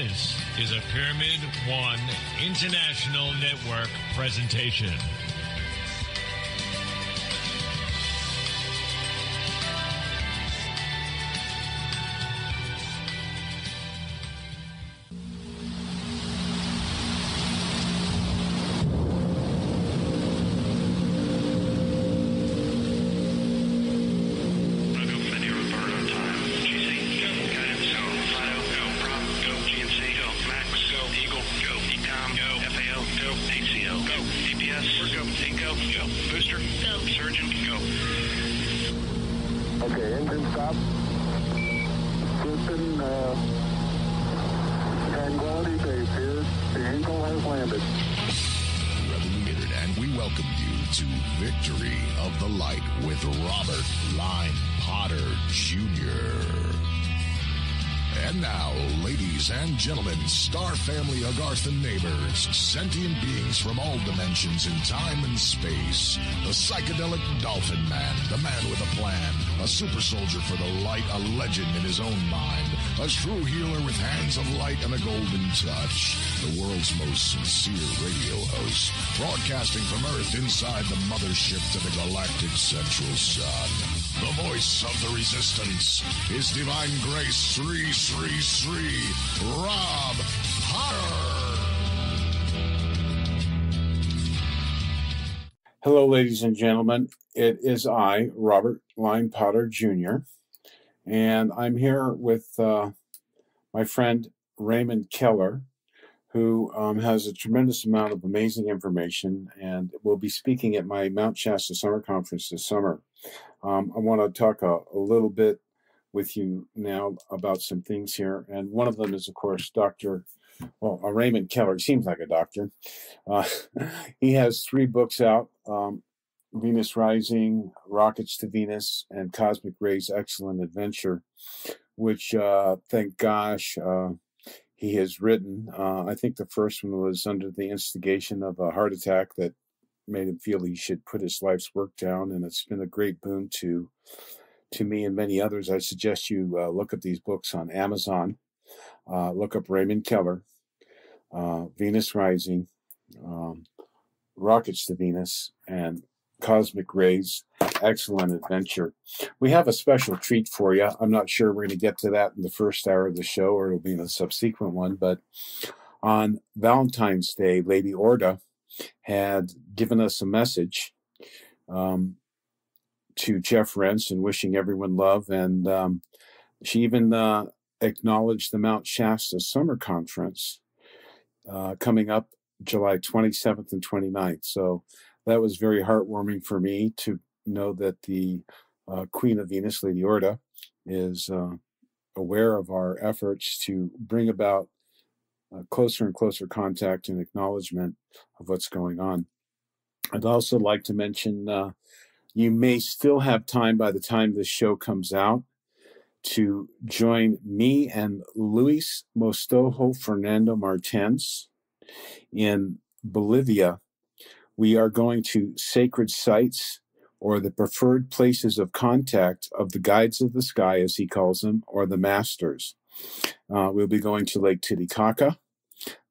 This is a Pyramid One International Network presentation. Gentlemen, star family Agarthan neighbors, sentient beings from all dimensions in time and space, the psychedelic dolphin man, the man with a plan, a super soldier for the light, a legend in his own mind, a true healer with hands of light and a golden touch, the world's most sincere radio host, broadcasting from Earth inside the mothership to the galactic central sun. The voice of the resistance, His Divine Grace, Sri Sri Sri, Rob Potter. Hello, ladies and gentlemen. It is I, Robert Line Potter Jr., and I'm here with my friend Raymond Keller, who has a tremendous amount of amazing information and will be speaking at my Mount Shasta Summer Conference this summer. I want to talk a little bit with you now about some things here. And one of them is, of course, Raymond Keller. He seems like a doctor. He has 3 books out, Venus Rising, Rockets to Venus, and Cosmic Rays Excellent Adventure, which, thank gosh, he has written. I think the first one was under the instigation of a heart attack that made him feel he should put his life's work down, and it's been a great boon to me and many others. I suggest you look up these books on Amazon. Look up Raymond Keller, Venus Rising, Rockets to Venus, and Cosmic Rays Excellent Adventure. We have a special treat for you. I'm not sure we're going to get to that in the first hour of the show, or it'll be in a subsequent one, but on Valentine's Day, Lady Orda had given us a message to Jeff Rentz and wishing everyone love. And she even acknowledged the Mount Shasta Summer Conference coming up July 27th and 29th. So that was very heartwarming for me to know that the Queen of Venus, Lady Orda, is aware of our efforts to bring about closer and closer contact and acknowledgement of what's going on. I'd also like to mention you may still have time by the time this show comes out to join me and Luis Mostojo Fernando Martens in Bolivia. We are going to sacred sites, or the preferred places of contact of the guides of the sky, as he calls them, or the masters. We'll be going to Lake Titicaca,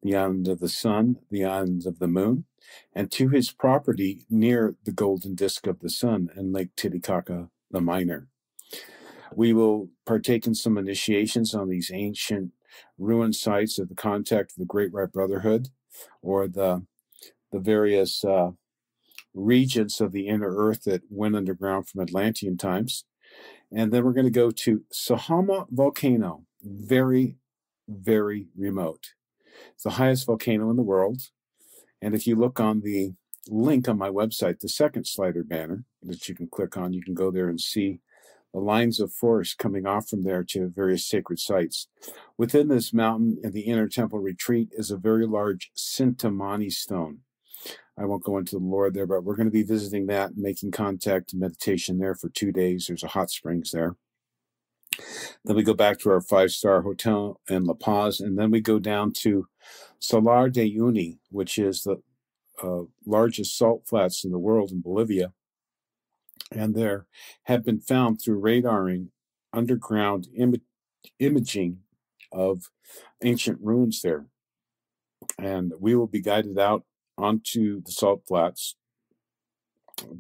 the island of the sun, the island of the moon, and to his property near the golden disk of the sun and Lake Titicaca the Minor. We will partake in some initiations on these ancient ruined sites of the contact of the Great White Brotherhood, or the various regions of the inner earth that went underground from Atlantean times. And then we're going to go to Sahama Volcano, very, very remote. It's the highest volcano in the world. And if you look on the link on my website, the second slider banner that you can click on, you can go there and see the lines of force coming off from there to various sacred sites. Within this mountain in the inner temple retreat is a very large Sintamani stone. I won't go into the lore there, but we're going to be visiting that, making contact and meditation there for 2 days. There's a hot springs there. Then we go back to our 5-star hotel in La Paz, and then we go down to Salar de Uyuni, which is the largest salt flats in the world in Bolivia. And there have been found through radaring underground imaging of ancient ruins there. And we will be guided out onto the salt flats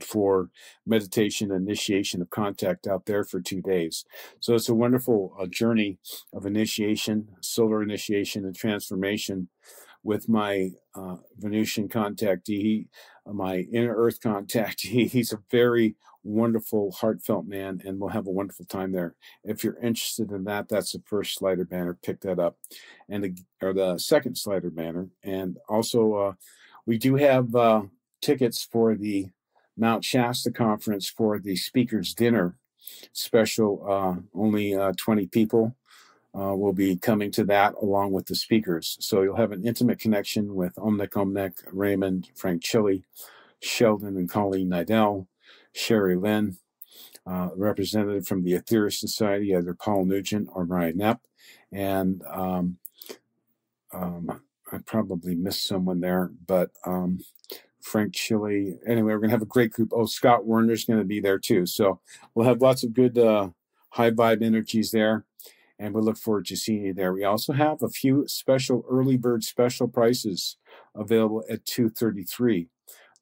for meditation, initiation of contact out there for 2 days. So it's a wonderful journey of initiation, solar initiation and transformation with my Venusian contactee, my inner earth contactee. He's a very wonderful, heartfelt man, and we'll have a wonderful time there. If you're interested in that, that's the first slider banner. Pick that up, and or the second slider banner. And also, we do have tickets for the Mount Shasta conference for the speakers dinner special. Only 20 people will be coming to that along with the speakers. So you'll have an intimate connection with Omnek, Raymond, Frank Chili, Sheldon and Colleen Nidell, Sherry Lynn, representative from the Aetherius Society, either Paul Nugent or Ryan Knapp. And I probably missed someone there, but Frank Chili. Anyway, we're going to have a great group. Oh, Scott Werner's going to be there too. So we'll have lots of good high vibe energies there. And we look forward to seeing you there. We also have a few special early bird special prices available at $233.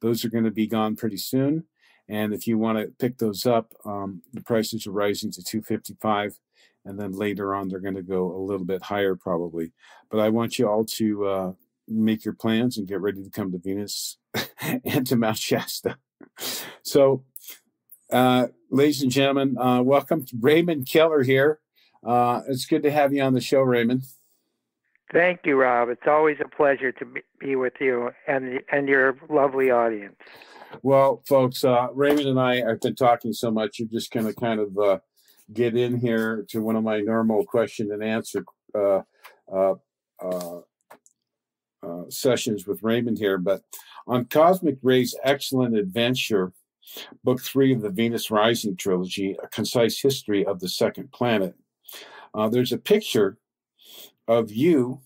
Those are going to be gone pretty soon. And if you want to pick those up, the prices are rising to $255. And then later on, they're going to go a little bit higher probably. But I want you all to make your plans and get ready to come to Venus and to Mount Shasta. So, ladies and gentlemen, welcome to Raymond Keller here. It's good to have you on the show, Raymond. Thank you, Rob. It's always a pleasure to be with you and your lovely audience. Well, folks, Raymond and I have been talking so much, you're just going to kind of get in here to one of my normal question and answer sessions with Raymond here. But on Cosmic Ray's Excellent Adventure, Book 3 of the Venus Rising Trilogy, A Concise History of the Second Planet, there's a picture of you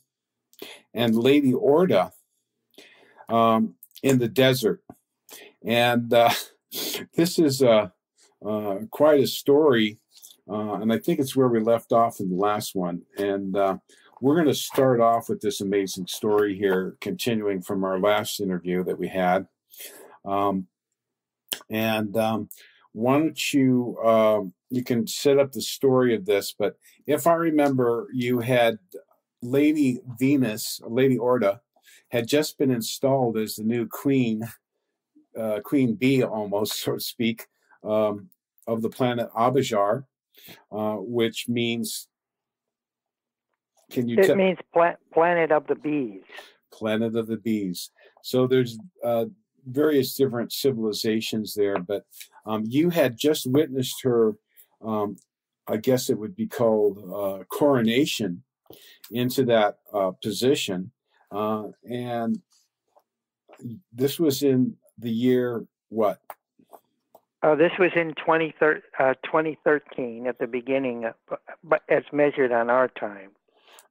and Lady Orda in the desert. And this is quite a story, and I think it's where we left off in the last one. And we're going to start off with this amazing story here, continuing from our last interview that we had. Why don't you, you can set up the story of this, but if I remember, you had Lady Venus, Lady Orda, had just been installed as the new queen, queen bee almost, so to speak, of the planet Abajar, which means, can you It means planet of the bees. Planet of the bees. So there's various different civilizations there, but you had just witnessed her, I guess it would be called coronation into that position. And this was in the year what? This was in 2013 at the beginning, but as measured on our time.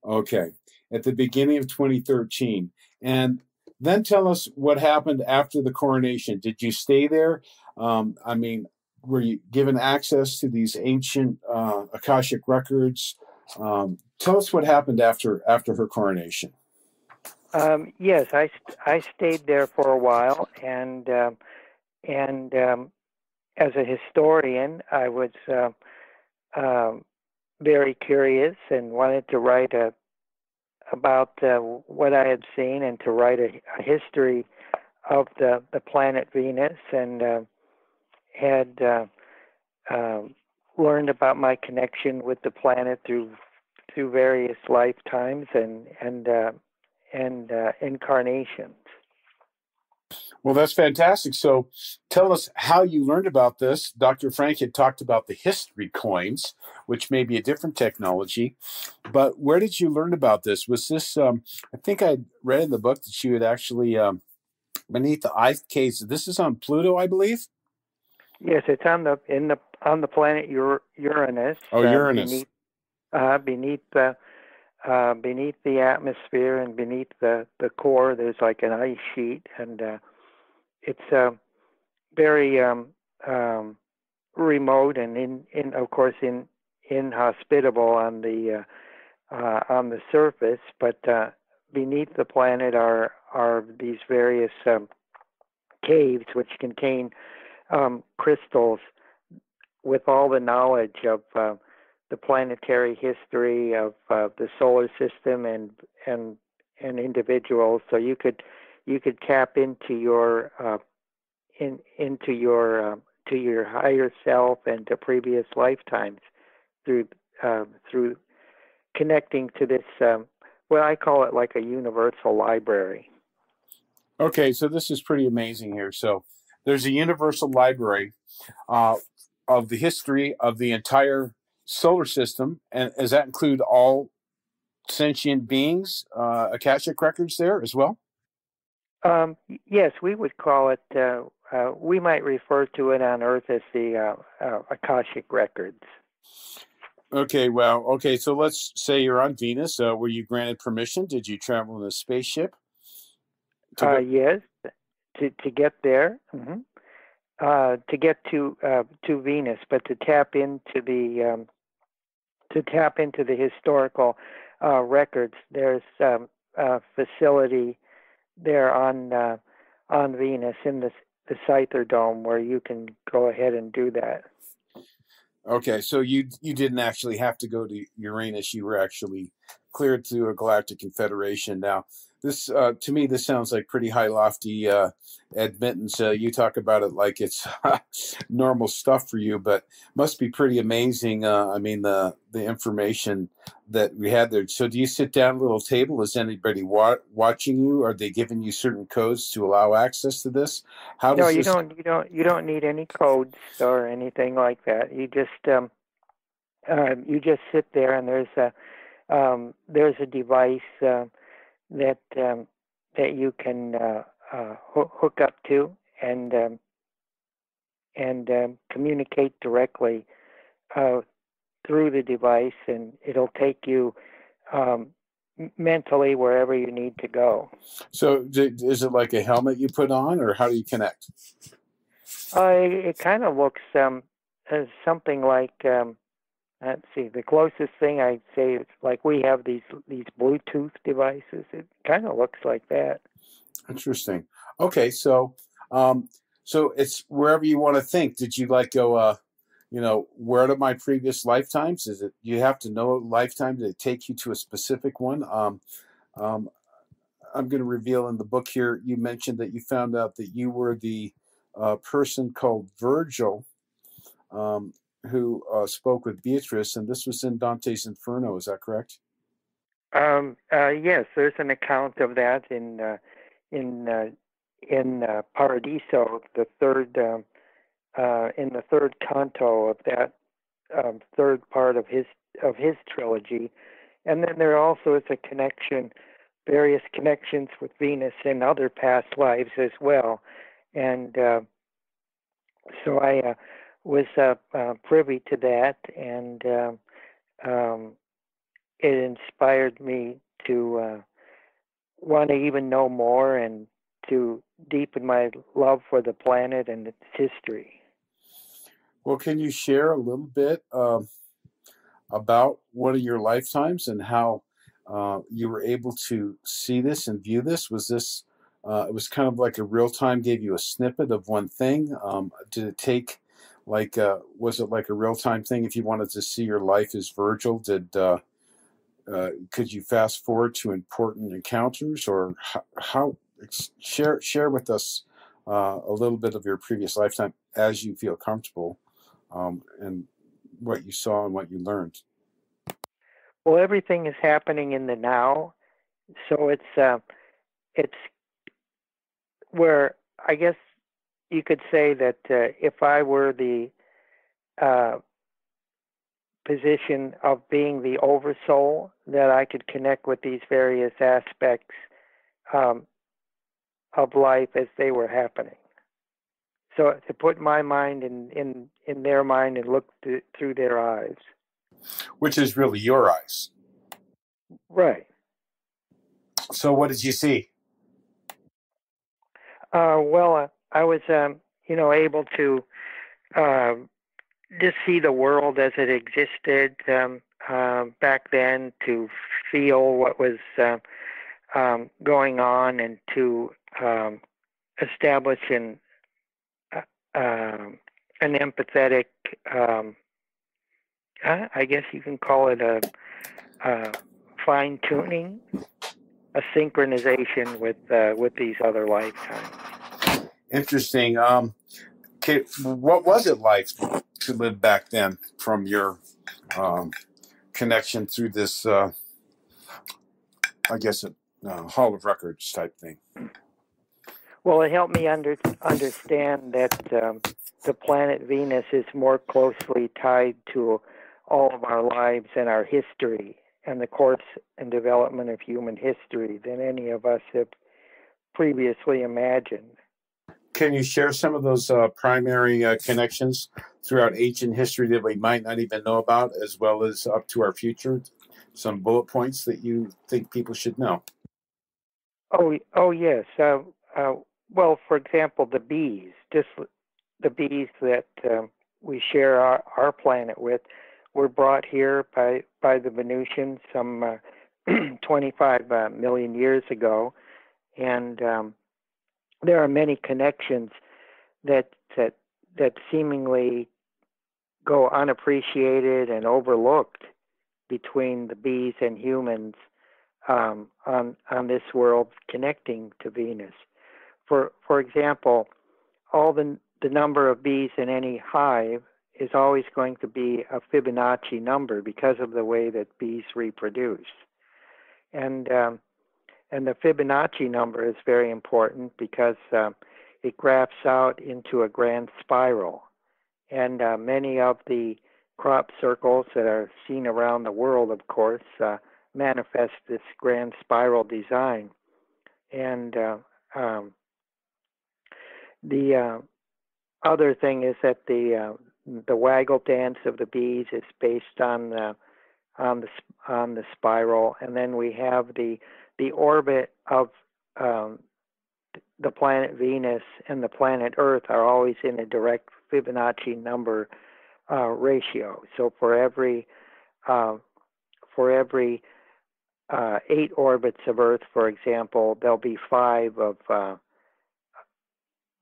Okay, at the beginning of 2013. And then tell us what happened after the coronation. Did you stay there? I mean, were you given access to these ancient Akashic records? Tell us what happened after her coronation. Yes, I stayed there for a while, and as a historian, I was very curious and wanted to write about what I had seen and to write a history of the planet Venus, and had learned about my connection with the planet through various lifetimes and incarnations. Well, that's fantastic. So tell us how you learned about this. Dr. Frank had talked about the history coins, which may be a different technology, but where did you learn about this? Was this, I think I read in the book that you had actually, beneath the ice case, this is on Pluto, I believe? Yes, it's on the planet Uranus. Oh, Uranus. Beneath the atmosphere and beneath the core, there's like an ice sheet, and it's very remote and of course inhospitable on the on the surface, but beneath the planet are these various caves which contain crystals with all the knowledge of the planetary history of the solar system and individuals. So you could tap into your to your higher self and to previous lifetimes through connecting to this. Well, I call it like a universal library. Okay, so this is pretty amazing here. So there's a universal library of the history of the entire solar system, and does that include all sentient beings, Akashic records there as well? Yes, we would call it, we might refer to it on Earth as the Akashic records. Okay, well, okay, so let's say you're on Venus. Were you granted permission? Did you travel in a spaceship? Yes, to get there, to get to Venus, but to tap into the historical records. There's a facility there on Venus in the Scyther Dome where you can go ahead and do that. Okay, so you didn't actually have to go to Uranus. You were actually cleared through a galactic confederation. Now, this to me, this sounds like pretty high lofty admittance. You talk about it like it's normal stuff for you, but must be pretty amazing. I mean, the information that we had there. So, do you sit down at a little table? Is anybody watching you? Are they giving you certain codes to allow access to this? How does you don't need any codes or anything like that. You just sit there, and there's a device that you can hook up to and communicate directly through the device, and it'll take you mentally wherever you need to go. So is it like a helmet you put on, or how do you connect? It kind of looks as something like, let's see, the closest thing I'd say is like we have these Bluetooth devices. It kind of looks like that. Interesting. Okay, so so it's wherever you want to think. Did you like go where are my previous lifetimes? Is it you have to know a lifetime to take you to a specific one? I'm going to reveal in the book here, you mentioned that you found out that you were the person called Virgil who spoke with Beatrice, and this was in Dante's Inferno. Is that correct? Yes, there's an account of that in Paradiso, the third in the third canto of that third part of his trilogy, and then there also is a connection, various connections with Venus in other past lives as well, and so I was privy to that, and it inspired me to want to even know more and to deepen my love for the planet and its history. Well, can you share a little bit about one of your lifetimes and how you were able to see this and view this? Was this, it was kind of like a real time, gave you a snippet of one thing? Did it take, like, was it like a real time thing? If you wanted to see your life as Virgil, could you fast forward to important encounters, or how share with us a little bit of your previous lifetime as you feel comfortable, and what you saw and what you learned? Well, everything is happening in the now, so it's where I guess you could say that if I were the position of being the oversoul, that I could connect with these various aspects of life as they were happening. So to put my mind in their mind and look through their eyes. Which is really your eyes. Right. So what did you see? Well, I was, able to just see the world as it existed, back then to feel what was going on and to establish an empathetic, I guess you can call it a fine tuning, a synchronization with these other lifetimes. Interesting. Okay, what was it like to live back then from your connection through this, I guess, Hall of Records type thing? Well, it helped me understand that the planet Venus is more closely tied to all of our lives and our history and the course and development of human history than any of us have previously imagined. Can you share some of those primary connections throughout ancient history that we might not even know about, as well as up to our future? Some bullet points that you think people should know. Oh yes. Well, for example, the bees, just the bees that we share our planet with, were brought here by the Venusians some 25 million years ago, and there are many connections that seemingly go unappreciated and overlooked between the bees and humans on this world connecting to Venus. For example, all the number of bees in any hive is always going to be a Fibonacci number because of the way that bees reproduce. And the Fibonacci number is very important because it graphs out into a grand spiral. And many of the crop circles that are seen around the world, of course, manifest this grand spiral design. And the other thing is that the waggle dance of the bees is based on the spiral, and then we have the orbit of the planet Venus and the planet Earth are always in a direct Fibonacci number ratio. So for every 8 orbits of Earth, for example, there'll be 5 of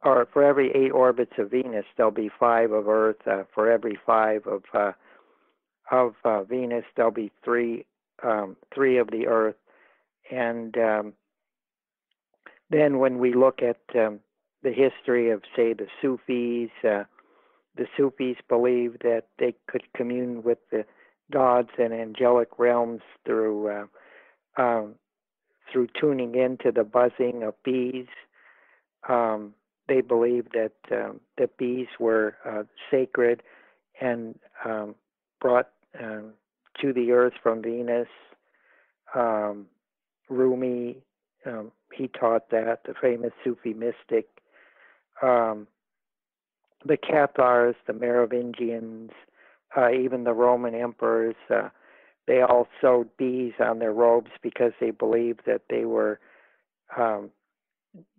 or for every 8 orbits of Venus, there'll be 5 of Earth. For every 5 of Venus, there'll be 3 of the Earth. And then when we look at the history of, say, the Sufis believed that they could commune with the gods and angelic realms through tuning into the buzzing of bees. They believed that bees were sacred and brought to the earth from Venus. Rumi, he taught that, the famous Sufi mystic. The Cathars, the Merovingians, even the Roman emperors, they all sewed bees on their robes because they believed that they were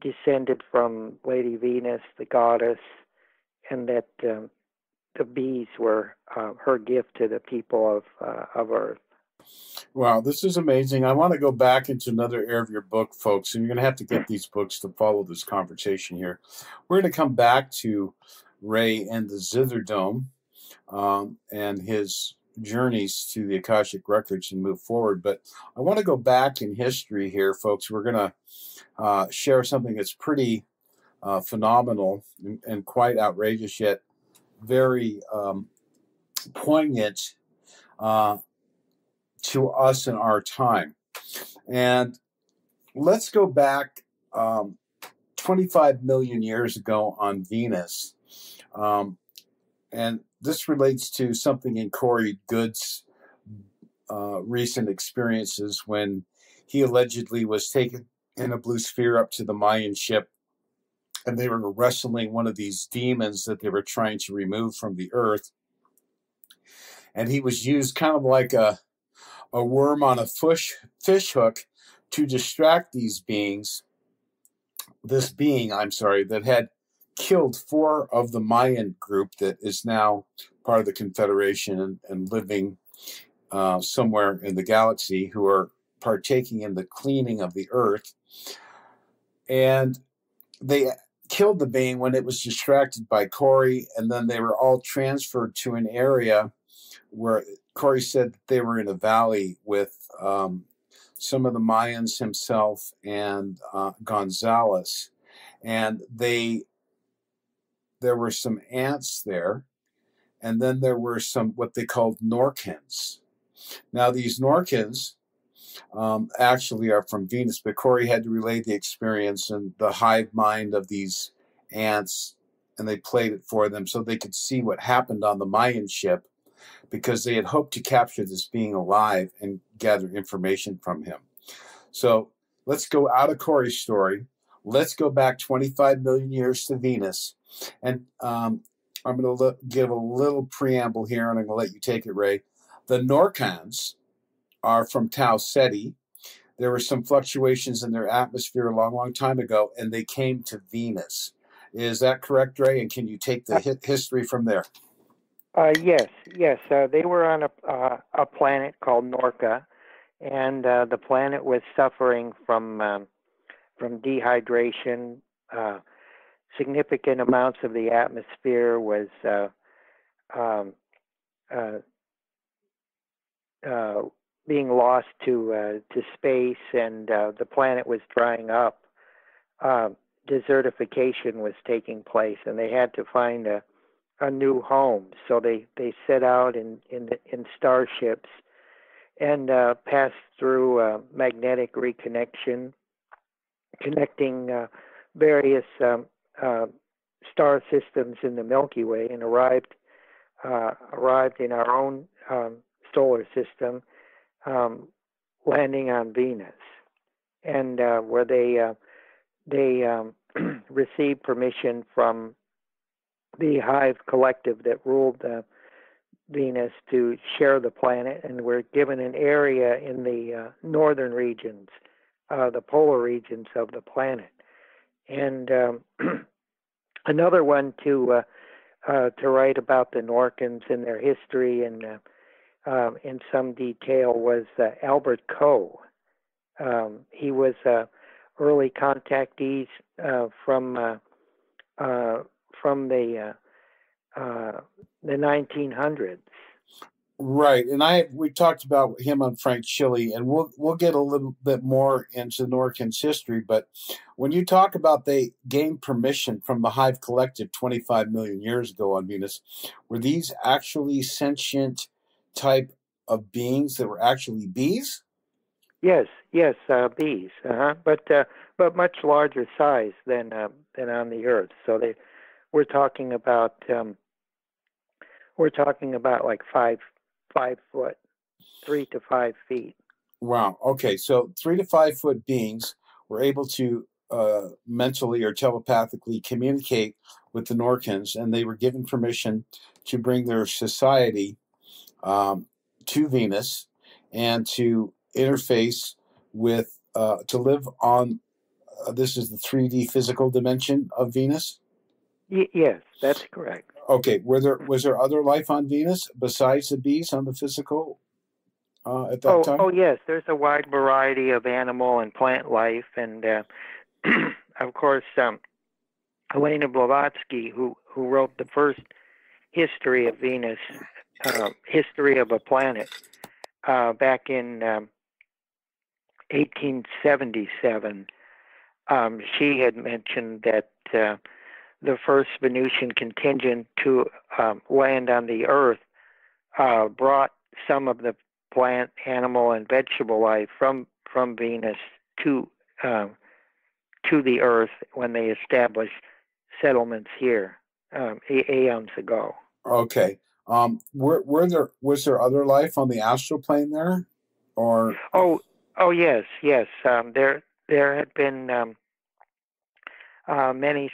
descended from Lady Venus, the goddess, and that the bees were her gift to the people of Earth. Wow, this is amazing. I want to go back into another area of your book, folks, and you're going to have to get these books to follow this conversation here. We're going to come back to Ray and the Zither Dome and his journeys to the Akashic Records and move forward. But I want to go back in history here, folks. We're going to share something that's pretty phenomenal and quite outrageous, yet very poignant to us in our time. And let's go back 25 million years ago on Venus. And this relates to something in Corey Goode's recent experiences when he allegedly was taken in a blue sphere up to the Mayan ship, and they were wrestling one of these demons that they were trying to remove from the earth. And he was used kind of like a worm on a fish hook to distract these beings. This being, that had killed 4 of the Mayan group that is now part of the Confederation and living somewhere in the galaxy who are partaking in the cleaning of the Earth. And they killed the being when it was distracted by Corey, and then they were all transferred to an area where Corey said that they were in a valley with some of the Mayans himself and Gonzalez. And there were some ants there, and then there were some what they called Norcans. Now, these Norcans actually are from Venus, but Corey had to relay the experience and the hive mind of these ants, and they played it for them so they could see what happened on the Mayan ship, because they had hoped to capture this being alive and gather information from him. So let's go out of Corey's story. Let's go back 25 million years to Venus. And I'm going to give a little preamble here, and I'm going to let you take it, Ray. The Norcans are from Tau Ceti. There were some fluctuations in their atmosphere a long, long time ago, and they came to Venus. Is that correct, Ray? And can you take the history from there? Yes. They were on a planet called Norca, and the planet was suffering from dehydration. Significant amounts of the atmosphere was being lost to space, and the planet was drying up. Desertification was taking place, and they had to find a new home. So they set out in starships and passed through magnetic reconnection, connecting various star systems in the Milky Way, and arrived in our own solar system, landing on Venus, and where they received permission from the Hive Collective that ruled Venus to share the planet, and were given an area in the northern regions, the polar regions of the planet, and another one to write about the Norcans and their history and in some detail was Albert Coe. He was early contactees from the 1900s. Right, and we talked about him on Frank Chile, and we'll get a little bit more into Norcan's history. But when you talk about they gained permission from the Hive Collective 25 million years ago on Venus, were these actually sentient type of beings that were actually bees? Yes, bees, but much larger size than on the Earth. So we're talking about like 5 foot, 3 to 5 feet. Wow. Okay, so 3 to 5 foot beings were able to mentally or telepathically communicate with the Norcans, and they were given permission to bring their society to Venus and to interface with, to live on, this is the 3D physical dimension of Venus? Yes, that's correct. Okay, was there other life on Venus besides the bees on the physical at that time? Oh, yes, there's a wide variety of animal and plant life, and of course, Helena Blavatsky, who wrote the first history of Venus, history of a planet, back in 1877, she had mentioned that the first Venusian contingent to land on the Earth brought some of the plant, animal, and vegetable life from Venus to the Earth when they established settlements here aeons ago. Okay. Was there other life on the astral plane there, or? Oh yes. There had been many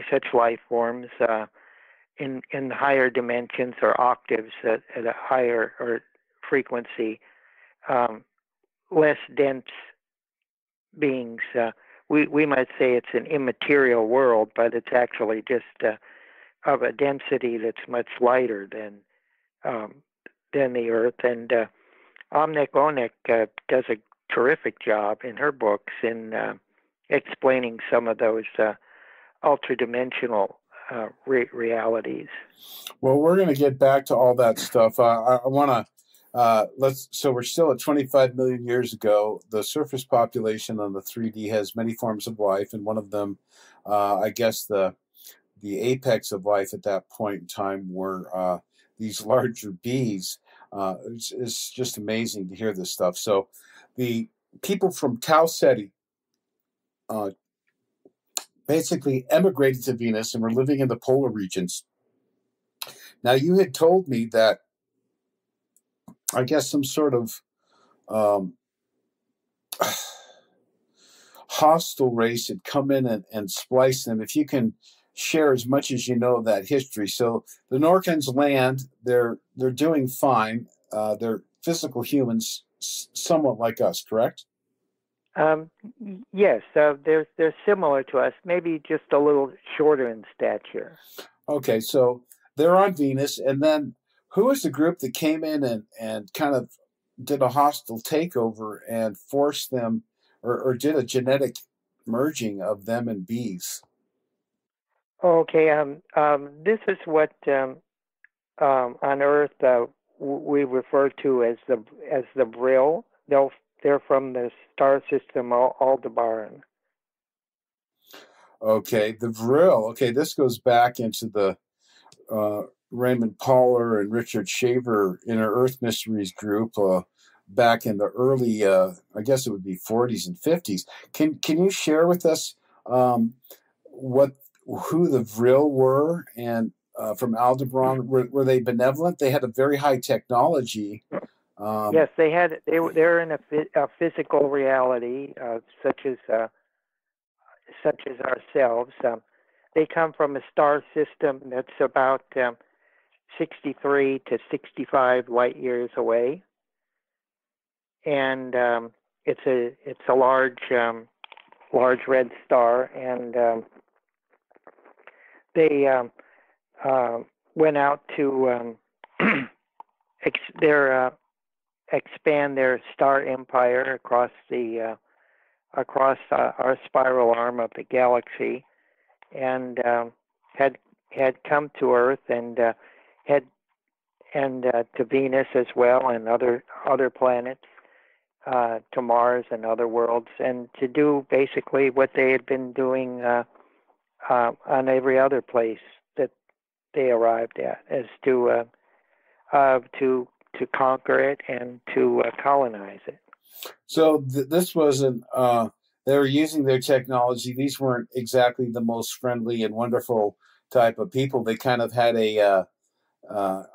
such life forms in higher dimensions or octaves at a higher or frequency, less dense beings. We might say it's an immaterial world, but it's actually just of a density that's much lighter than the Earth, and Omnik Onik does a terrific job in her books in explaining some of those ultra-dimensional realities. Well, we're going to get back to all that stuff. I want to so we're still at 25 million years ago. The surface population on the 3D has many forms of life, and one of them, I guess the apex of life at that point in time were these larger bees. It's just amazing to hear this stuff. So the people from Tau Ceti basically emigrated to Venus and were living in the polar regions. Now, you had told me that, I guess, some sort of hostile race had come in and spliced them. If you can share as much as you know of that history. So the Norcans land, they're doing fine. They're physical humans, somewhat like us, correct? Yes, they're similar to us, maybe just a little shorter in stature. Okay, so they're on Venus, and then who was the group that came in and kind of did a hostile takeover and forced them, or did a genetic merging of them and bees? Okay, this is what on Earth we refer to as the Brill. They're from the star system Aldebaran. Okay, the Vril. Okay, this goes back into the Raymond Keller and Richard Shaver Inner Earth Mysteries group back in the early, I guess it would be 40s and 50s. Can you share with us who the Vril were and from Aldebaran? Were they benevolent? They had a very high technology. Yes, they're in a physical reality such as ourselves. They come from a star system that's about 63 to 65 light years away, and it's a large red star, and they went out to expand their star empire across our spiral arm of the galaxy, and had come to Earth and to Venus as well, and other planets, to Mars and other worlds, and to do basically what they had been doing on every other place that they arrived at, as to conquer it and to colonize it. So this wasn't, they were using their technology. These weren't exactly the most friendly and wonderful type of people. They kind of had I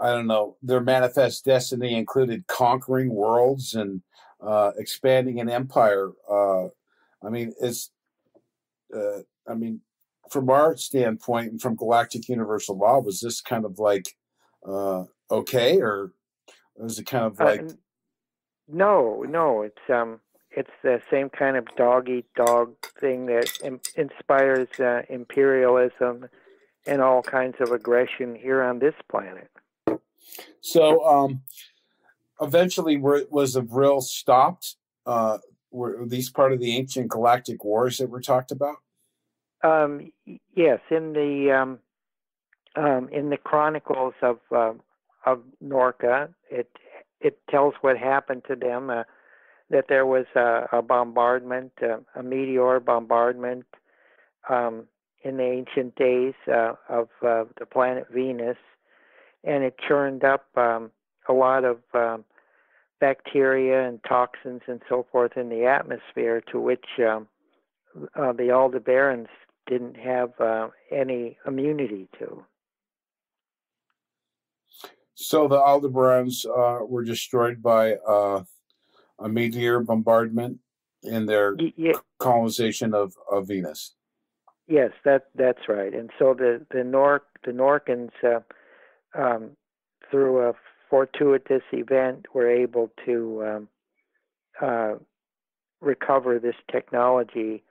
don't know, their manifest destiny included conquering worlds and expanding an empire. From our standpoint and from Galactic Universal Law, was this kind of like okay, or was it kind of like? No, it's the same kind of dog-eat-dog thing that inspires imperialism and all kinds of aggression here on this planet. So eventually, was the Vril stopped? Were these part of the ancient galactic wars that were talked about? Yes, in the chronicles of Norca, it tells what happened to them. That there was a bombardment, a meteor bombardment, in the ancient days of the planet Venus, and it churned up a lot of bacteria and toxins and so forth in the atmosphere, to which the Aldebarans didn't have any immunity to. So the Aldebarans were destroyed by a meteor bombardment in their colonization of Venus. Yes, that's right. And so the Norcans, through a fortuitous event, were able to recover this technology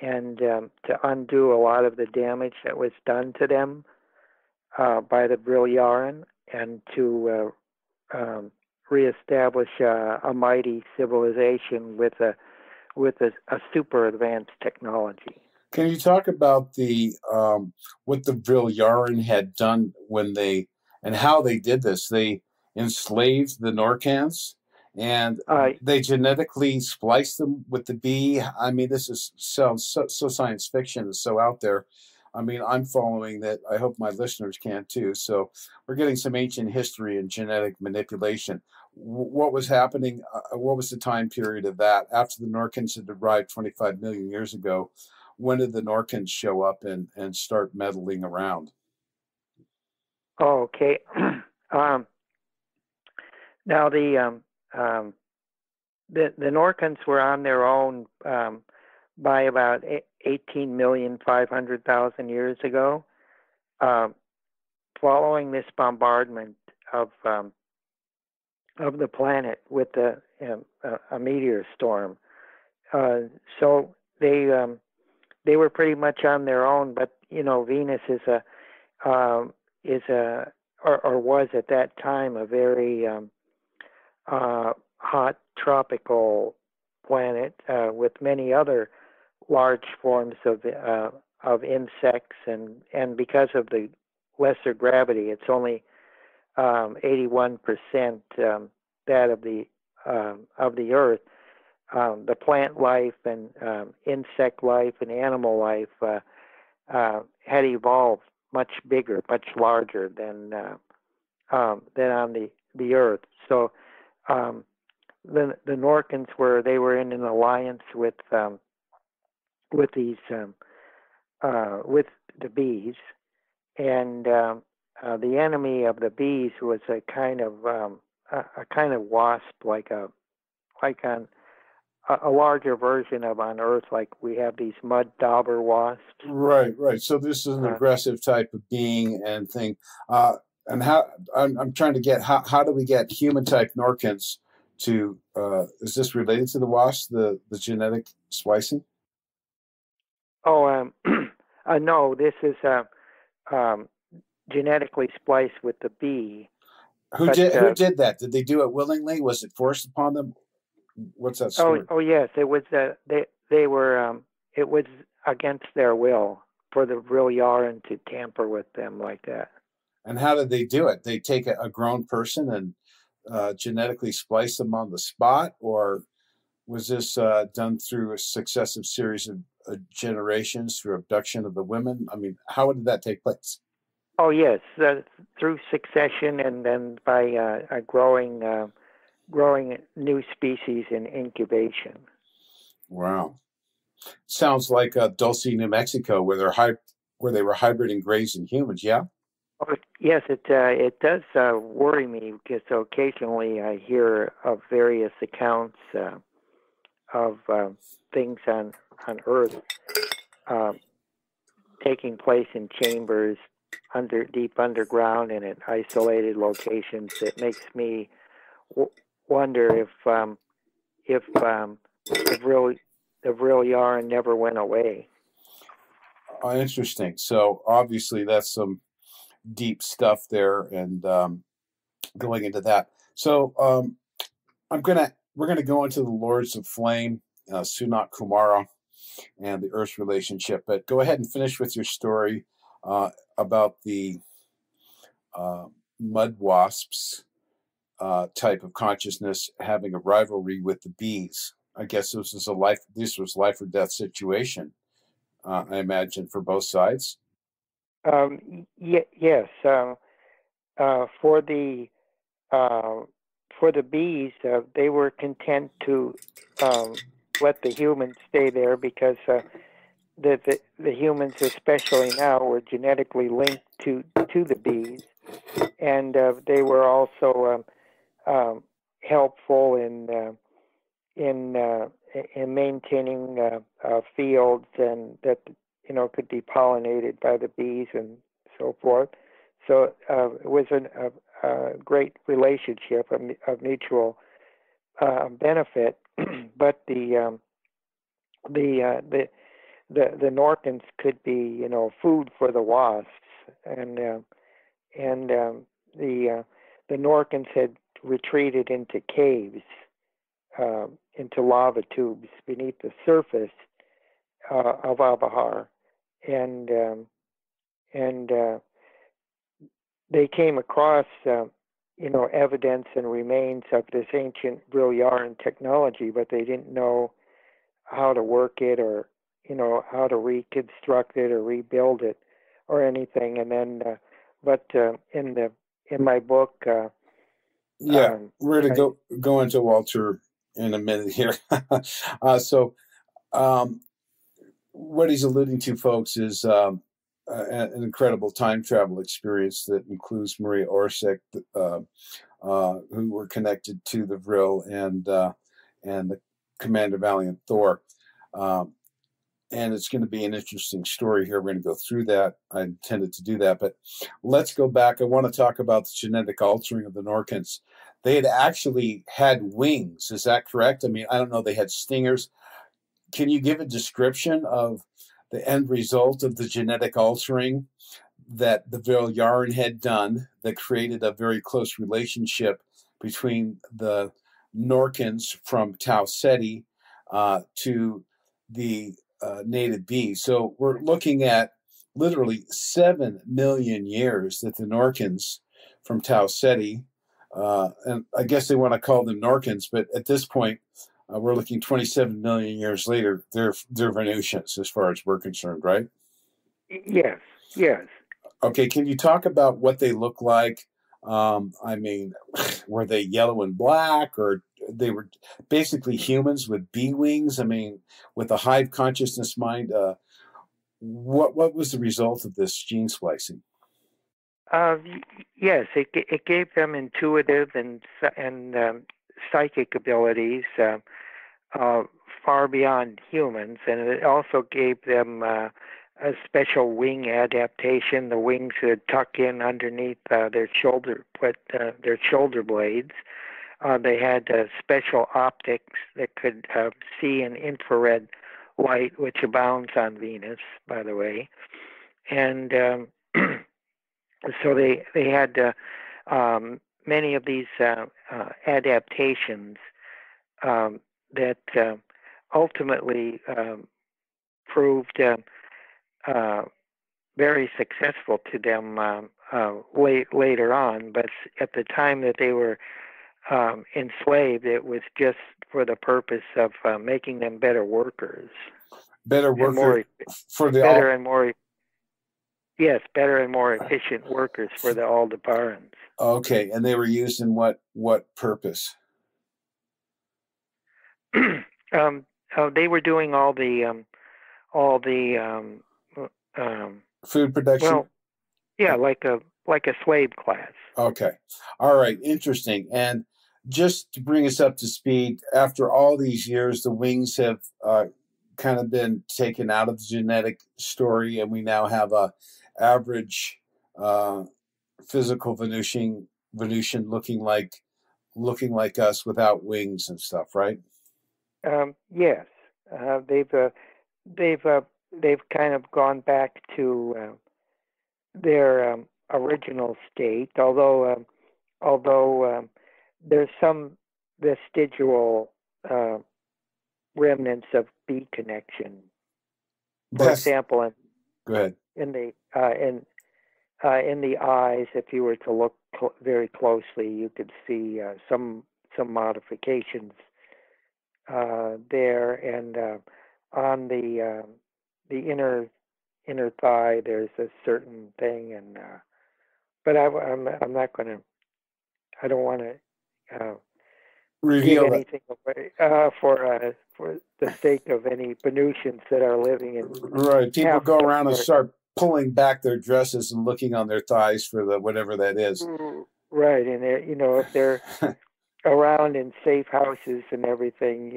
and to undo a lot of the damage that was done to them by the Brilliaran, and to reestablish a mighty civilization with a super advanced technology. Can you talk about the what the Viljarin had done when they and how they did this? They enslaved the Norcans and they genetically spliced them with the bee. I mean, this is so science fiction. It's so out there. I mean, I'm following that. I hope my listeners can too. So we're getting some ancient history and genetic manipulation. What was happening? What was the time period of that after the Norcans had arrived 25 million years ago? When did the Norcans show up and start meddling around? Oh, okay. Now the Norcans were on their own by about 18,500,000 years ago, following this bombardment of the planet with a meteor storm. So they were pretty much on their own, but Venus is or was at that time a very hot tropical planet with many other large forms of insects, and because of the lesser gravity, it's only 81% that of the Earth. The plant life and insect life and animal life had evolved much bigger, much larger than on the Earth. So the Norcans were in an alliance with these with the bees, and the enemy of the bees was a kind of wasp, like a larger version of on Earth, like we have these mud dauber wasps. Right. So this is an aggressive type of being and thing. And how I'm trying to get how do we get human type Norcans to? Is this related to the wasp, the genetic splicing? Oh, no. This is genetically spliced with the bee. Who did that? Did they do it willingly? Was it forced upon them? What's that story? Oh yes, it was. They were. It was against their will for the Viljarin to tamper with them like that. And how did they do it? They take a grown person and genetically splice them on the spot, or was this done through a successive series of generations through abduction of the women? I mean, how did that take place? Oh yes, through succession, and then by growing new species in incubation. Wow, sounds like Dulce, New Mexico, where they were hybriding grays and humans. Yeah. Oh, yes, it does worry me because occasionally I hear of various accounts of things on Earth taking place in chambers deep underground and at isolated locations. It makes me wonder if the real yarn never went away. Interesting. So obviously that's some deep stuff there, and going into that. So we're gonna go into the Lords of Flame, Sunak Kumara, and the Earth's relationship. But go ahead and finish with your story about the mud wasps type of consciousness having a rivalry with the bees. I guess this was life or death situation. I imagine for both sides. Yes. For the bees, they were content to let the humans stay there because the humans, especially now, were genetically linked to the bees, and they were also helpful in maintaining fields and that could be pollinated by the bees and so forth. So it was a great relationship of mutual benefit. But the Norcans could be food for the wasps, and the Norcans had retreated into caves, into lava tubes beneath the surface of Abahar, and they came across evidence and remains of this ancient Vril-Yarn technology, but they didn't know how to work it, or how to reconstruct it or rebuild it or anything. And then in my book, we're going to go into Walter in a minute here. So what he's alluding to, folks, is an incredible time travel experience that includes Maria Orsic, who were connected to the Vril, and the Commander Valiant Thor. And it's going to be an interesting story here. We're going to go through that. I intended to do that, but let's go back. I want to talk about the genetic altering of the Norcans. They had actually had wings. Is that correct? I mean, I don't know. They had stingers. Can you give a description of the end result of the genetic altering that the Vril-Yarn had done that created a very close relationship between the Norcans from Tau Ceti to the native bees? So we're looking at literally 7 million years that the Norcans from Tau Ceti, and I guess they want to call them Norcans, but at this point, we're looking 27 million years later. They're Venusians as far as we're concerned, right? Yes, yes. Okay, can you talk about what they look like? I mean, were they yellow and black, or they were basically humans with bee wings? I mean, with a hive consciousness mind. What was the result of this gene splicing? Yes, it gave them intuitive and psychic abilities far beyond humans, and it also gave them a special wing adaptation. The wings would tuck in underneath their shoulder blades. They had special optics that could see an infrared light, which abounds on Venus, by the way. And so they had many of these adaptations that ultimately proved very successful to them later on. But at the time that they were enslaved, it was just for the purpose of making them better workers. Better workers better and more efficient workers for the Aldebarans. Okay, and they were used in what purpose? They were doing all the food production. Well, yeah, like a slave class. Okay, all right, interesting. And just to bring us up to speed, after all these years, the wings have kind of been taken out of the genetic story, and we now have a average physical Venusian looking like us without wings and stuff, right? Yes, they've kind of gone back to their original state, although there's some vestigial remnants of bee connection. For example, go ahead. In the eyes, if you were to look very closely, you could see some modifications there, and on the inner thigh, there's a certain thing, and but I'm not going to. I don't want to reveal give anything away for the sake of any Venusians that are living in. Right, people go around and start pulling back their dresses and looking on their thighs for the whatever that is. Right, and if they're around in safe houses and everything,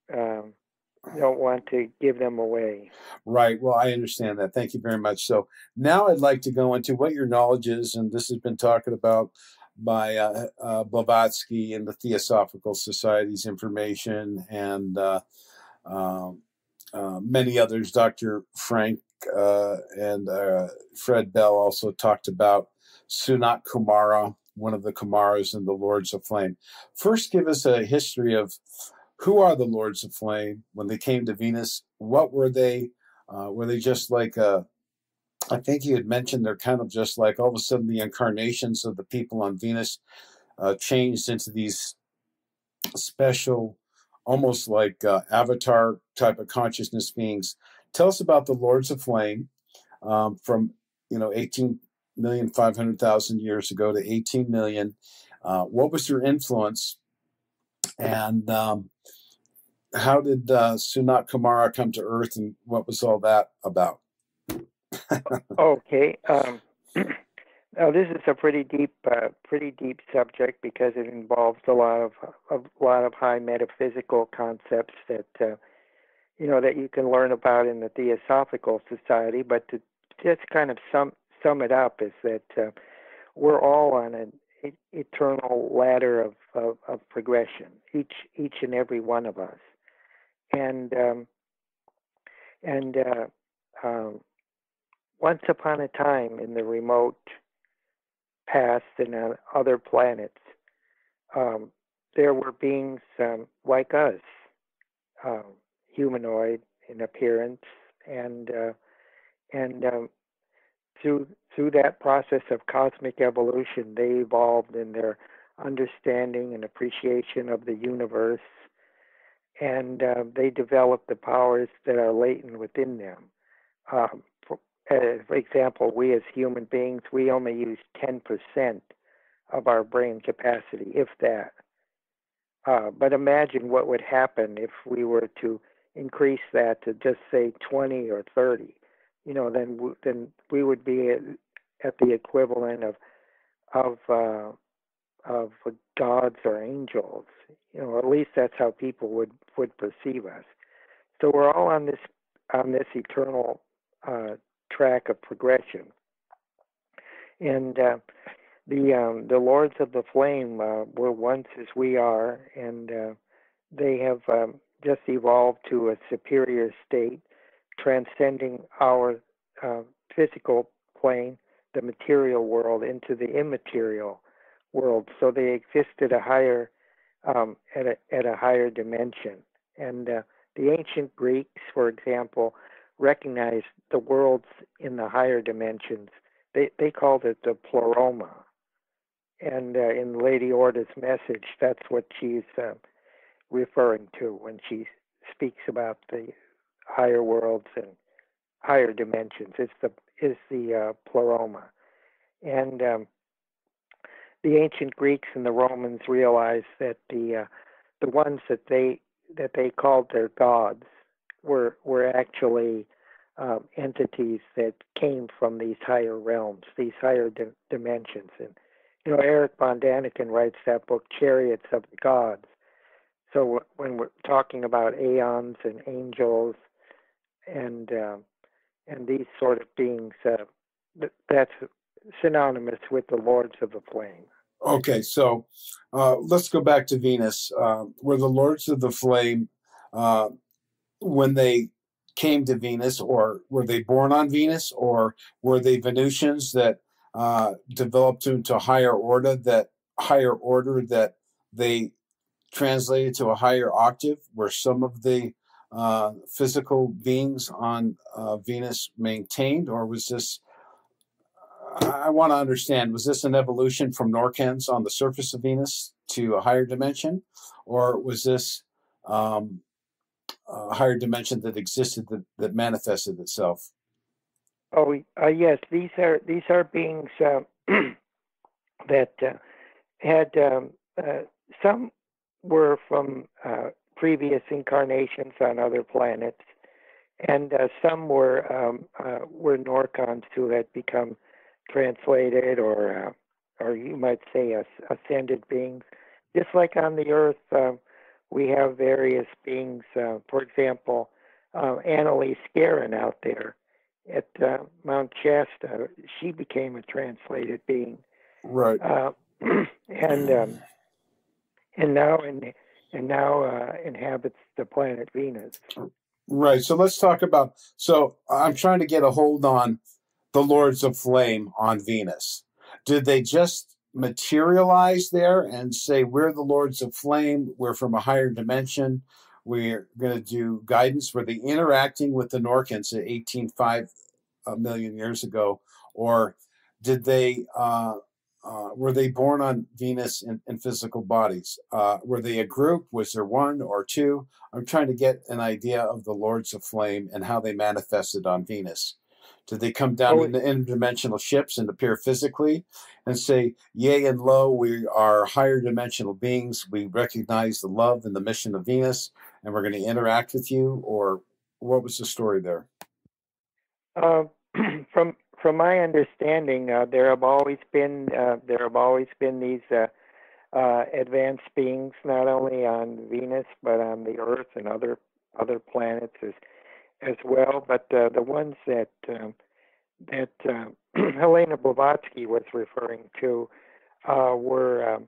don't want to give them away. Right. Well, I understand that. Thank you very much. So now I'd like to go into what your knowledge is, and this has been talked about by Blavatsky and the Theosophical Society's information, and many others. Dr. Frank and Fred Bell also talked about Sunat Kumara one of the Kumaras and the Lords of Flame. First, give us a history of who are the Lords of Flame when they came to Venus. What were they? Were they just like I think you had mentioned they're kind of just like all of a sudden the incarnations of the people on Venus changed into these special, almost like avatar type of consciousness beings. Tell us about the Lords of Flame from 18,500,000 years ago to 18 million. What was their influence, and how did Sunat Kumara come to Earth, and what was all that about? Okay. Now this is a pretty deep subject because it involves a lot of high metaphysical concepts that that you can learn about in the Theosophical Society. But to just kind of sum it up is that we're all on an eternal ladder of progression, each and every one of us, and once upon a time in the remote past and on other planets, there were beings like us, humanoid in appearance, and through that process of cosmic evolution, they evolved in their understanding and appreciation of the universe, and they developed the powers that are latent within them. For example, we as human beings, we only use 10% of our brain capacity, if that. But imagine what would happen if we were to increase that to just say 20 or 30. Then we would be at the equivalent of gods or angels. At least that's how people would perceive us. So we're all on this eternal track of progression, and the Lords of the Flame were once as we are, and they have just evolved to a superior state, transcending our physical plane, the material world, into the immaterial world. So they exist at a higher dimension. And the ancient Greeks, for example, recognized the worlds in the higher dimensions. They called it the pleroma. And in Lady Orda's message, that's what she's referring to when she speaks about the higher worlds and higher dimensions. Is the pleroma. And the ancient Greeks and the Romans realized that the ones that they called their gods were actually entities that came from these higher realms, these higher dimensions. And Eric von Daniken writes that book, Chariots of the Gods. So when we're talking about aeons and angels and these sort of beings, that's synonymous with the Lords of the Flame. Okay, so let's go back to Venus. Were the Lords of the Flame, when they came to Venus, or were they born on Venus, or were they Venusians that developed into a higher order that they translated to a higher octave? Were some of the physical beings on Venus maintained, or was this, I want to understand, was this an evolution from Norcans on the surface of Venus to a higher dimension, or was this a higher dimension that existed that manifested itself? Oh, yes. These are beings that had some were from previous incarnations on other planets, and some were Norcans who had become translated, or you might say ascended beings. Just like on the Earth, we have various beings. For example, Annalise Guerin out there at Mount Shasta, she became a translated being, right? And now inhabits the planet Venus. Right. So let's talk about. So I'm trying to get a hold on the Lords of Flame on Venus. Did they just materialize there and say, we're the Lords of Flame, we're from a higher dimension, we're going to do guidance? Were they interacting with the Norcans at 18.5 million years ago, or did they were they born on Venus in physical bodies? Were they a group? Was there one or two? I'm trying to get an idea of the Lords of Flame and how they manifested on Venus. Did they come down in the interdimensional ships and appear physically and say, yea and lo, we are higher dimensional beings. We recognize the love and the mission of Venus, and we're going to interact with you? Or what was the story there? From my understanding, there have always been these advanced beings, not only on Venus but on the Earth and other planets as well. But the ones that Helena Blavatsky was referring to were,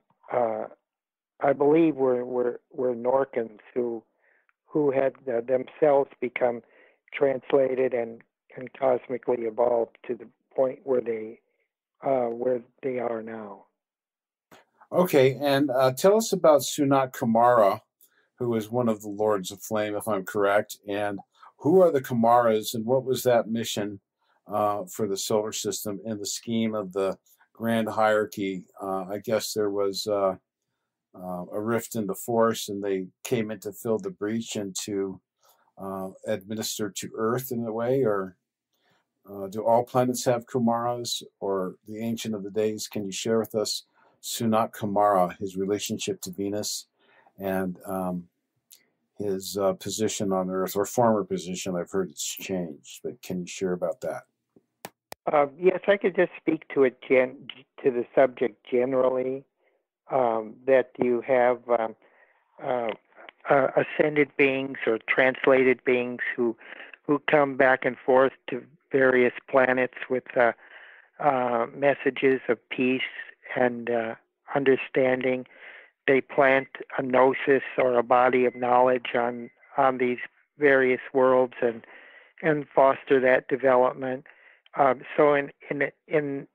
I believe, were Norcans who had themselves become translated and cosmically evolved to the point where they are now. Okay, and tell us about Sunat Kumara, who is one of the Lords of Flame, if I'm correct, and who are the Kumaras, and what was that mission for the solar system in the scheme of the grand hierarchy? I guess there was a rift in the force, and they came in to fill the breach and to administer to Earth in a way, or do all planets have Kumaras, or the Ancient of the Days? Can you share with us Sunat Kumara, his relationship to Venus, and his position on Earth, or former position? I've heard it's changed, but can you share about that? Yes, I could just speak to it to the subject generally. That you have ascended beings or translated beings who come back and forth to various planets with messages of peace and understanding. They plant a gnosis, or a body of knowledge, on these various worlds and foster that development. So in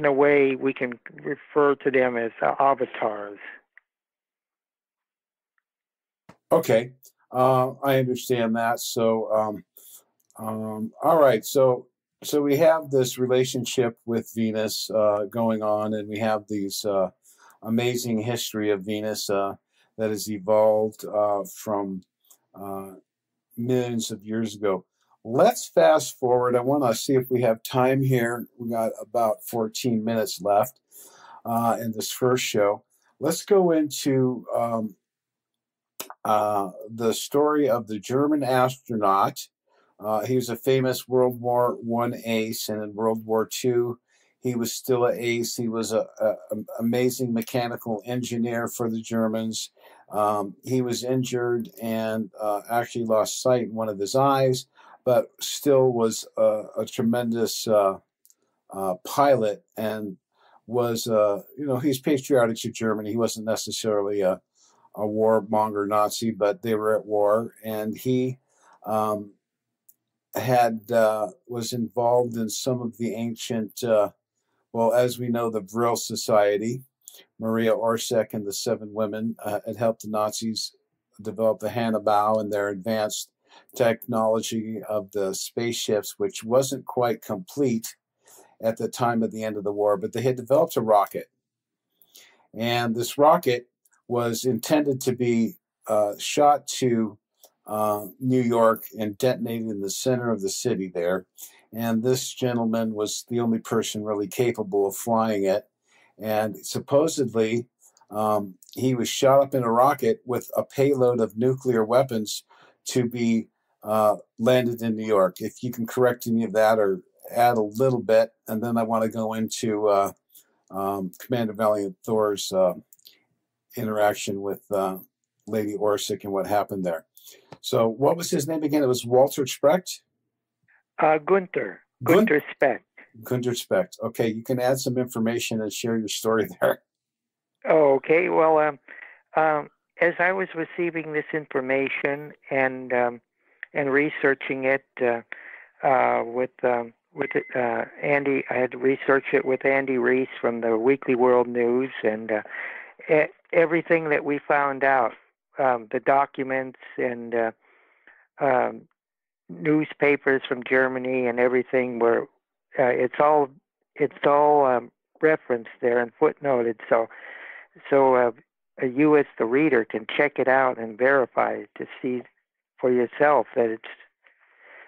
a way, we can refer to them as avatars. Okay, I understand that. So, all right. So we have this relationship with Venus going on, and we have these amazing history of Venus that has evolved from millions of years ago. Let's fast forward. I want to see if we have time here. We got about 14 minutes left in this first show. Let's go into the story of the German astronaut. He was a famous World War I ace, and in World War II, he was still an ace. He was an amazing mechanical engineer for the Germans. He was injured and actually lost sight in one of his eyes, but still was a tremendous pilot, and was, he's patriotic to Germany. He wasn't necessarily a warmonger Nazi, but they were at war, and he was involved in some of the ancient, as we know, the Vril Society. Maria Orsek and the Seven Women had helped the Nazis develop the Hannibal and their advanced technology of the spaceships, which wasn't quite complete at the time of the end of the war, but they had developed a rocket. And this rocket was intended to be shot to New York and detonated in the center of the city there. And this gentleman was the only person really capable of flying it. And supposedly, he was shot up in a rocket with a payload of nuclear weapons to be landed in New York. If you can correct any of that or add a little bit, and then I want to go into Commander Valiant Thor's interaction with Lady Orsic and what happened there. So what was his name again? It was Walter Specht? Gunther Specht. Gunther Specht. Okay, you can add some information and share your story there. Oh, okay. Well, as I was receiving this information and researching it with with Andy. I had to research it with Andy Reese from the Weekly World News, and everything that we found out, the documents and um, newspapers from Germany and everything were it's all referenced there and footnoted. So you as the reader can check it out and verify to see for yourself that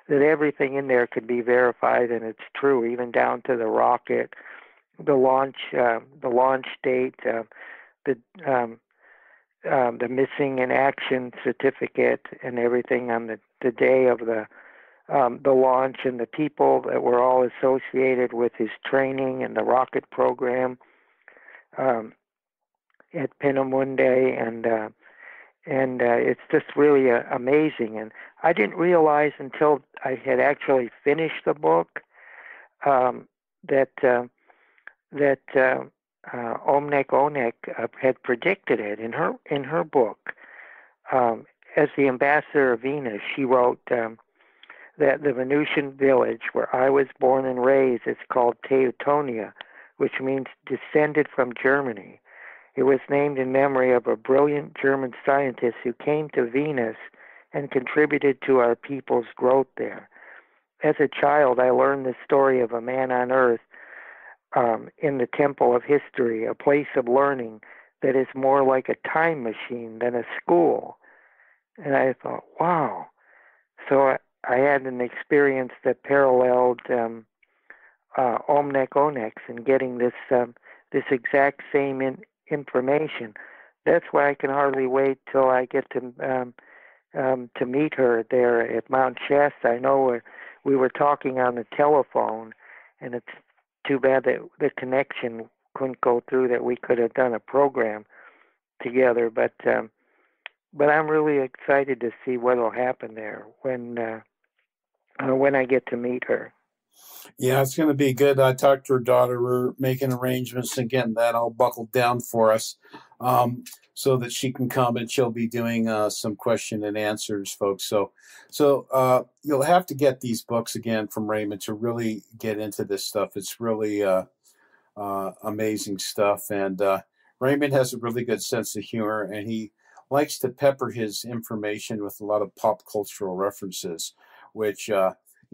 everything in there could be verified and it's true, even down to the rocket, the launch date, the missing in action certificate, and everything on the day of the launch, and the people that were all associated with his training and the rocket program at Peenemünde, and it's just really amazing. And I didn't realize until I had actually finished the book that Omnek Onek had predicted it in her book. As the ambassador of Venus, she wrote that the Venusian village where I was born and raised is called Teutonia, which means descended from Germany. It was named in memory of a brilliant German scientist who came to Venus and contributed to our people's growth there. As a child, I learned the story of a man on Earth in the temple of history, a place of learning that is more like a time machine than a school. And I thought, wow. So I had an experience that paralleled Omnek Onex in getting this exact same information. That's why I can hardly wait till I get to meet her there at Mount Shasta. I know we were talking on the telephone, and it's too bad that the connection couldn't go through, that we could have done a program together. But I'm really excited to see what will happen there when I get to meet her. Yeah, it's going to be good. I talked to her daughter. We're making arrangements and getting that all buckled down for us so that she can come, and she'll be doing some question and answers, folks. So you'll have to get these books again from Raymond to really get into this stuff. It's really amazing stuff. And Raymond has a really good sense of humor, and he likes to pepper his information with a lot of pop cultural references, which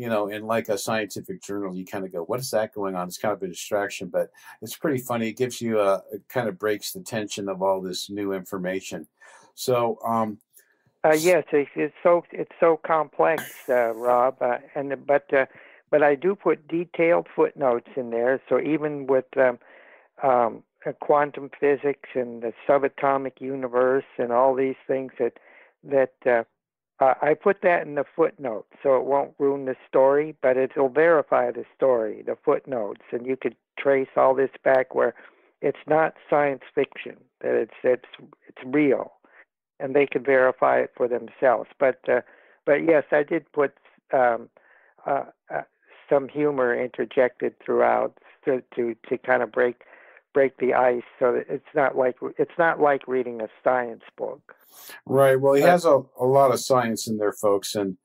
in like a scientific journal, you kind of go, what is that going on? It's kind of a distraction, but it's pretty funny. It gives you it kind of breaks the tension of all this new information. So, yes, it's so complex, Rob, but I do put detailed footnotes in there. So even with quantum physics and the subatomic universe and all these things that I put that in the footnote, so it won't ruin the story, but it'll verify the story, the footnotes, and you could trace all this back where it's not science fiction, that it's real, and they can verify it for themselves. But yes, I did put some humor interjected throughout to kind of break the ice, so that it's not like reading a science book. Right. Well, he has a lot of science in there, folks, and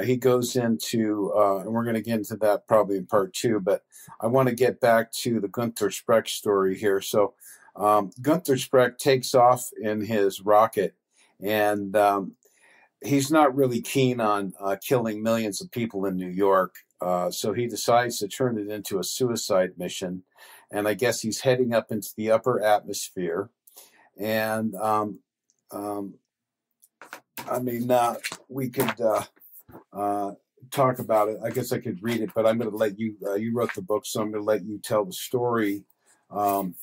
he goes into, and we're going to get into that probably in part 2, but I want to get back to the Gunther Spreck story here. So Gunther Spreck takes off in his rocket, and he's not really keen on killing millions of people in New York, so he decides to turn it into a suicide mission, and I guess he's heading up into the upper atmosphere, and we could talk about it. I guess I could read it, but I'm going to let you, you wrote the book, so I'm going to let you tell the story. You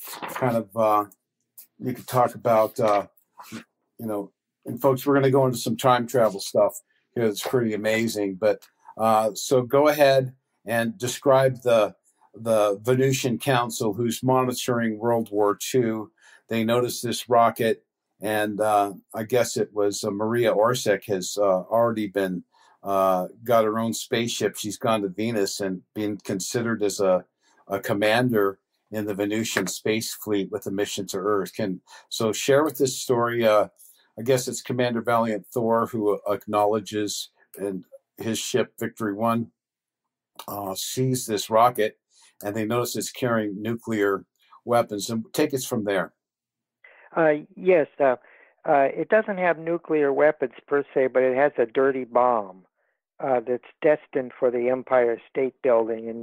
could talk about, and folks, we're going to go into some time travel stuff here. It's pretty amazing, but so go ahead and describe the Venusian Council who's monitoring World War II. They noticed this rocket, and I guess it was Maria Orsek has already been got her own spaceship. She's gone to Venus and been considered as a commander in the Venusian space fleet with a mission to Earth. So share with this story. I guess it's Commander Valiant Thor who acknowledges and his ship Victory 1. sees this rocket, and they notice it's carrying nuclear weapons. And take us from there. Yes, it doesn't have nuclear weapons per se, but it has a dirty bomb that's destined for the Empire State Building in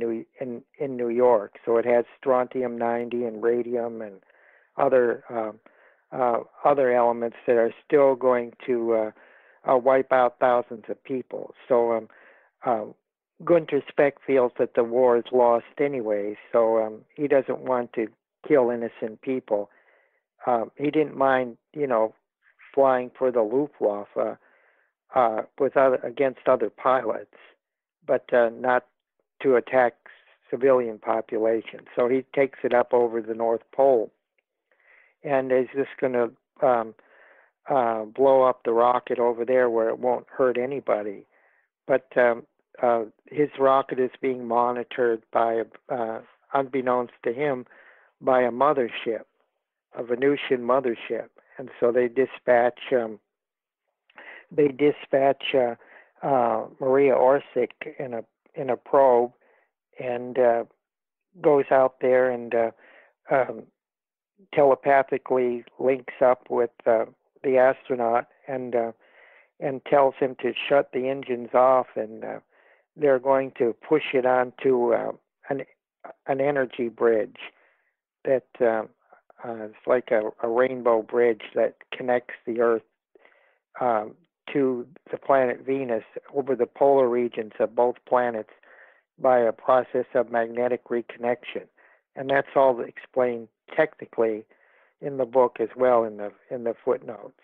New York. So it has strontium-90 and radium and other elements that are still going to wipe out thousands of people. So Gunter Speck feels that the war is lost anyway, so he doesn't want to kill innocent people. He didn't mind, flying for the Luftwaffe against other pilots, but not to attack civilian populations. So he takes it up over the North Pole, and is just going to blow up the rocket over there where it won't hurt anybody. But his rocket is being monitored by, unbeknownst to him, by a mothership, a Venusian mothership, and so they dispatch Maria Orsic in a probe, and goes out there and telepathically links up with the astronaut and tells him to shut the engines off, and they're going to push it onto an energy bridge that it's like a rainbow bridge that connects the Earth to the planet Venus over the polar regions of both planets by a process of magnetic reconnection. And that's all explained technically in the book as well, in the footnotes.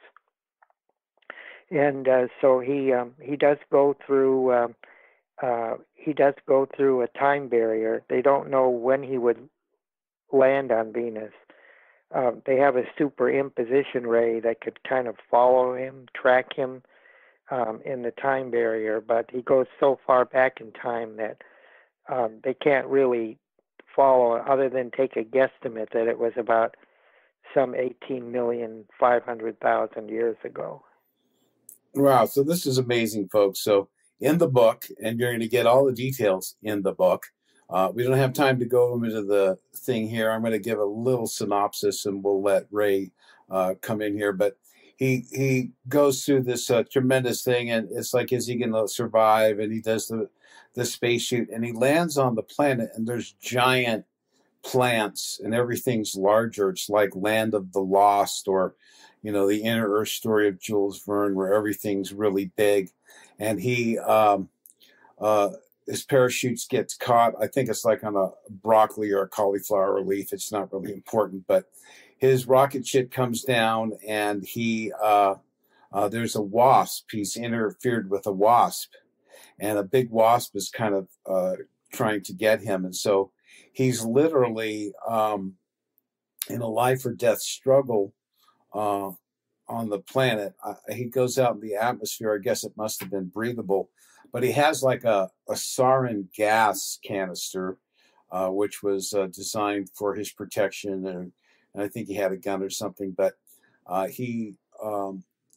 And so he does go through a time barrier. They don't know when he would land on Venus. They have a superimposition ray that could kind of follow him, track him in the time barrier, but he goes so far back in time that they can't really follow, other than take a guesstimate that it was about some 18,500,000 years ago. Wow, so this is amazing, folks. So in the book, and you're going to get all the details in the book. We don't have time to go into the thing here. I'm going to give a little synopsis, and we'll let Ray come in here. But he goes through this tremendous thing, and it's like, is he going to survive? And he does the space shoot, and he lands on the planet, and there's giant plants, and everything's larger. It's like Land of the Lost, or the Inner Earth story of Jules Verne, where everything's really big. And he his parachutes gets caught. I think it's like on a broccoli or a cauliflower leaf. It's not really important, but his rocket ship comes down, and there's a wasp. He's interfered with a wasp, and a big wasp is kind of trying to get him. And so he's literally in a life or death struggle on the planet. He goes out in the atmosphere. I guess it must have been breathable, but he has like a sarin gas canister, which was designed for his protection, and I think he had a gun or something. But he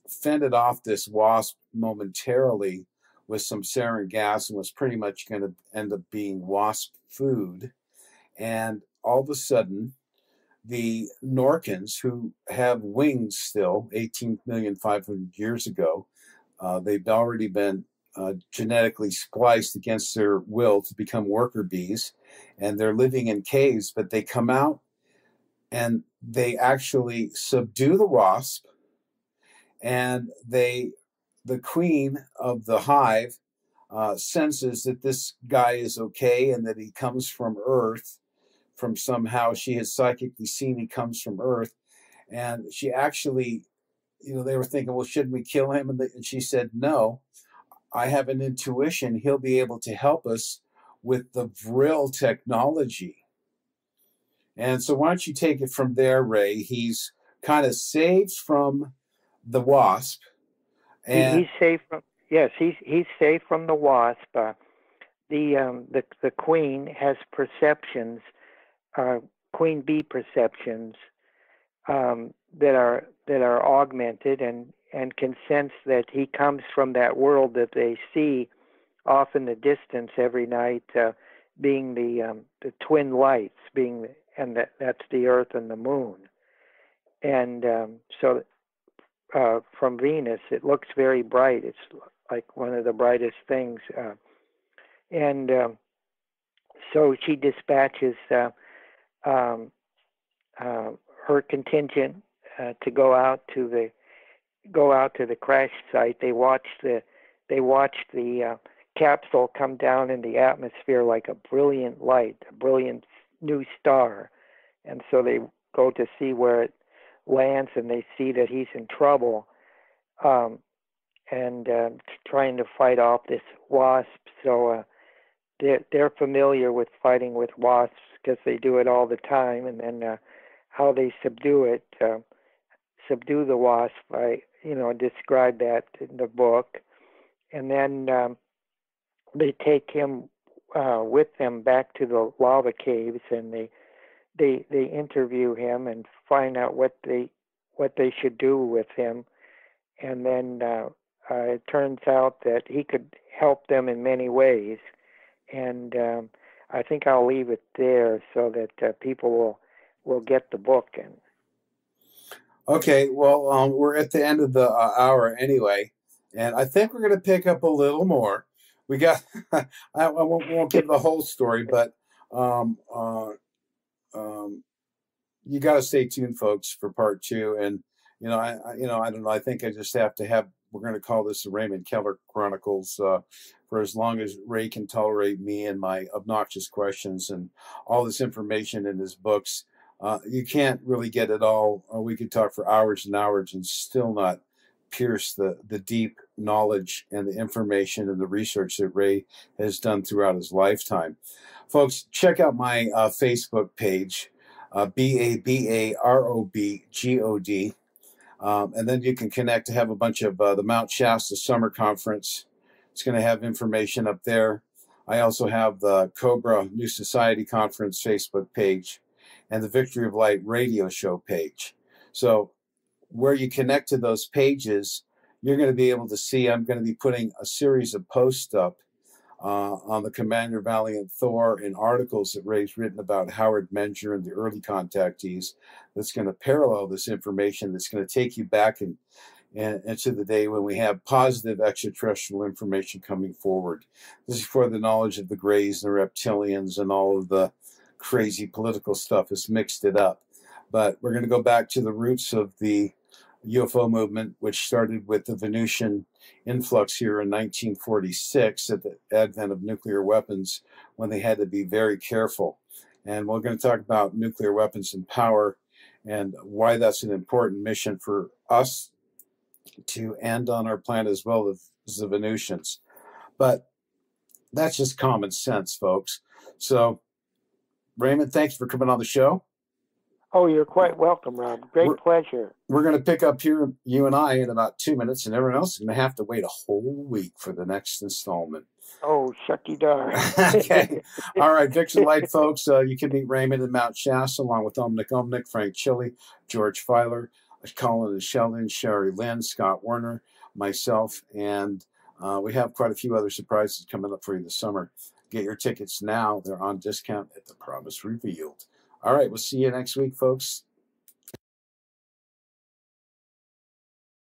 fended off this wasp momentarily with some sarin gas, and was pretty much going to end up being wasp food. And all of a sudden, the Norcans, who have wings still, 18,500,000 years ago, they've already been genetically spliced against their will to become worker bees, and they're living in caves, but they come out and they actually subdue the wasp, and the queen of the hive senses that this guy is okay, and that he comes from Earth, from somehow she has psychically seen he comes from Earth. And she actually, they were thinking, well, shouldn't we kill him? And she said, no, I have an intuition. He'll be able to help us with the Vril technology. And so why don't you take it from there, Ray? He's kind of saved from the wasp. And he's safe from, yes, he's safe from the wasp. The queen has perceptions, queen bee perceptions, that are augmented, and can sense that he comes from that world that they see off in the distance every night, being the twin lights, that's the Earth and the Moon. And so from Venus, it looks very bright. It's like one of the brightest things. And so she dispatches her contingent to go out to the crash site. They watched the capsule come down in the atmosphere like a brilliant light, a brilliant new star, and so they go to see where it lands, and they see that he's in trouble, and trying to fight off this wasp. So they're familiar with fighting with wasps because they do it all the time, and then how they subdue the wasp. I describe that in the book, and then they take him with them back to the lava caves, and they interview him and find out what they should do with him, and then it turns out that he could help them in many ways, and I think I'll leave it there so that people will get the book. And okay, well, we're at the end of the hour anyway, and I think we're going to pick up a little more. We got I won't give the whole story, but you got to stay tuned, folks, for part 2. And I don't know. I think I just have to have. We're going to call this the Raymond Keller Chronicles for as long as Ray can tolerate me and my obnoxious questions and all this information in his books. You can't really get it all. We could talk for hours and hours and still not pierce the deep knowledge and the information and the research that Ray has done throughout his lifetime. Folks, check out my Facebook page, BABAROBGOD. And then you can connect to have a bunch of the Mount Shasta Summer Conference. It's going to have information up there. I also have the Cobra New Society Conference Facebook page and the Victory of Light radio show page. So where you connect to those pages, you're going to be able to see, I'm going to be putting a series of posts up on the Commander Valiant Thor and articles that Ray's written about Howard Menger and the early contactees that's going to parallel this information, that's going to take you back and to the day when we have positive extraterrestrial information coming forward. This is for the knowledge of the Greys and the reptilians, and all of the crazy political stuff has mixed it up. But we're going to go back to the roots of the UFO movement, which started with the Venusian influx here in 1946 at the advent of nuclear weapons, when they had to be very careful. And we're going to talk about nuclear weapons and power and why that's an important mission for us to end on our planet as well as the Venusians. But that's just common sense, folks. So, Raymond, thanks for coming on the show. Oh, you're quite welcome, Rob. Great pleasure. We're going to pick up here, you and I, in about 2 minutes, and everyone else is going to have to wait a whole week for the next installment. Oh, shucky darn. Okay. All right, Victor Light, folks. You can meet Raymond in Mount Shasta, along with Omnic, Frank Chili, George Filer, Colin and Sheldon, Sherry Lynn, Scott Warner, myself, and we have quite a few other surprises coming up for you this summer. Get your tickets now. They're on discount at the Promise Revealed. All right, we'll see you next week, folks.